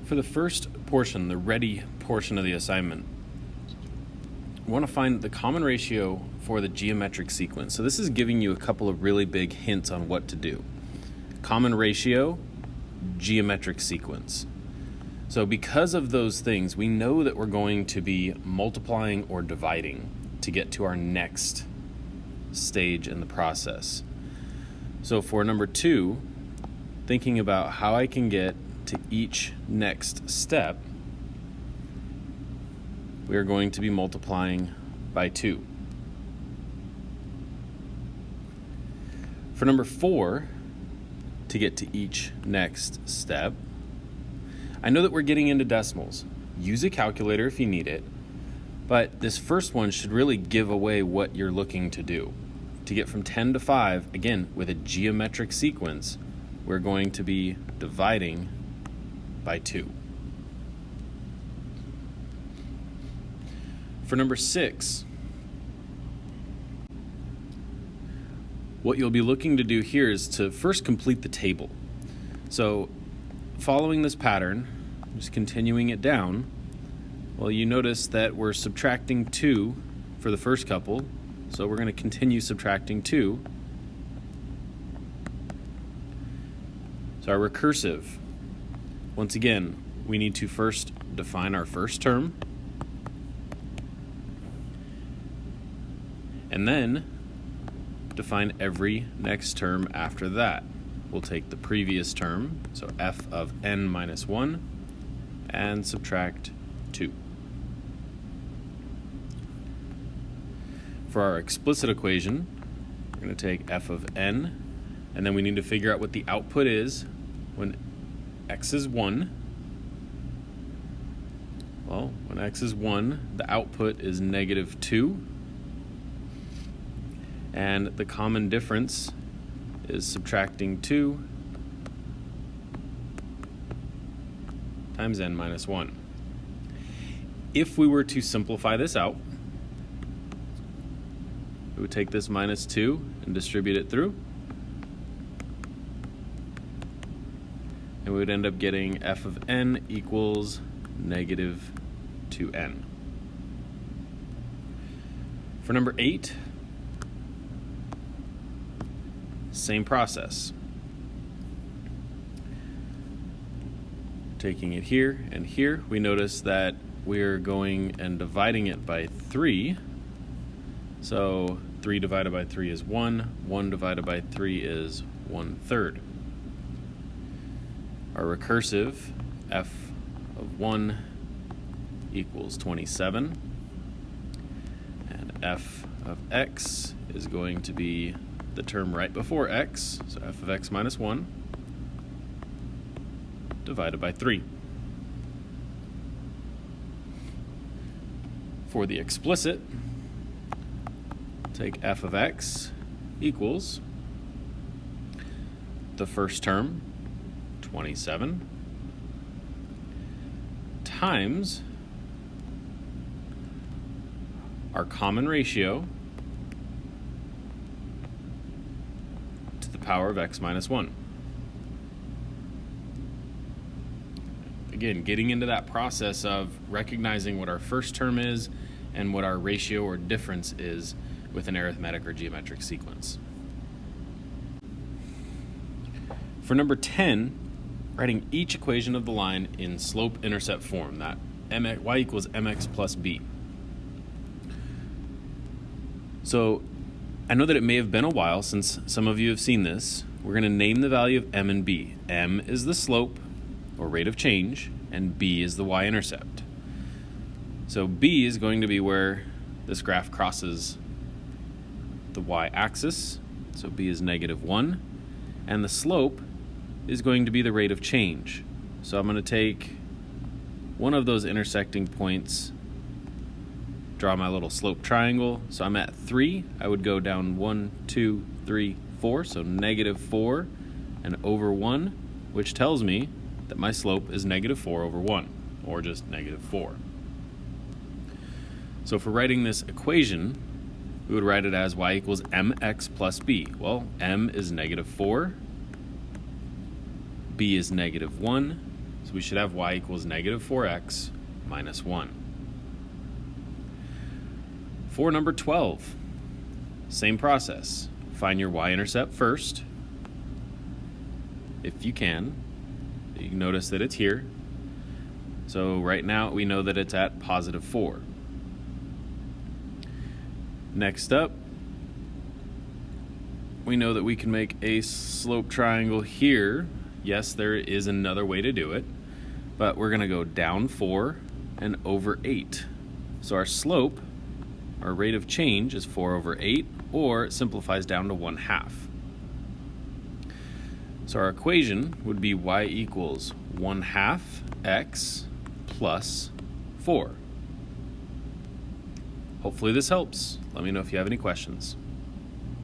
For the first portion, the ready portion of the assignment, we want to find the common ratio for the geometric sequence. So this is giving you a couple of really big hints on what to do. Common ratio, geometric sequence. So because of those things, we know that we're going to be multiplying or dividing to get to our next stage in the process. So for number 2, thinking about how I can get to each next step, we are going to be multiplying by 2. For number 4, to get to each next step, I know that we're getting into decimals. Use a calculator if you need it, but this first one should really give away what you're looking to do. To get from 10 to 5, again, with a geometric sequence, we're going to be dividing by 2. For number 6, what you'll be looking to do here is to first complete the table. So following this pattern, just continuing it down, well, you notice that we're subtracting 2 for the first couple, so we're going to continue subtracting 2. So our recursive, once again, we need to first define our first term, and then define every next term after that. We'll take the previous term, so f of n minus 1, and subtract 2. For our explicit equation, we're going to take f of n, and then we need to figure out what the output is when x is 1. Well, when x is 1, the output is negative 2. And the common difference is subtracting 2 times n minus 1. If we were to simplify this out, we would take this minus 2 and distribute it through. And we would end up getting f of n equals negative 2n. For number 8, same process. Taking it here and here, we notice that we're going and dividing it by 3. So 3 divided by 3 is 1. 1 divided by 3 is 1/3. Our recursive, f of 1 equals 27. And f of x is going to be the term right before x, so f of x minus 1, divided by 3. For the explicit, take f of x equals the first term, 27, times our common ratio to the power of x minus 1. Again, getting into that process of recognizing what our first term is and what our ratio or difference is with an arithmetic or geometric sequence. For number 10, writing each equation of the line in slope-intercept form, that y equals mx plus b. So I know that it may have been a while since some of you have seen this. We're going to name the value of m and b. M is the slope, or rate of change, and b is the y-intercept. So b is going to be where this graph crosses the y-axis, so b is negative 1, and the slope is going to be the rate of change. So I'm going to take one of those intersecting points, draw my little slope triangle. So I'm at 3, I would go down 1, 2, 3, 4, so negative 4 and over 1, which tells me that my slope is negative 4 over 1, or just negative 4. So for writing this equation, we would write it as y equals mx plus b. Well, m is negative 4, b is negative 1, So we should have y equals negative 4x minus 1. For number 12, same process. Find your y-intercept first. If you can notice that it's here. So right now we know that it's at positive 4. Next up, we know that we can make a slope triangle here. Yes, there is another way to do it, but we're going to go down 4 and over 8. So our slope, our rate of change, is 4 over 8, or it simplifies down to 1/2. So our equation would be y equals 1/2 x plus 4. Hopefully this helps. Let me know if you have any questions.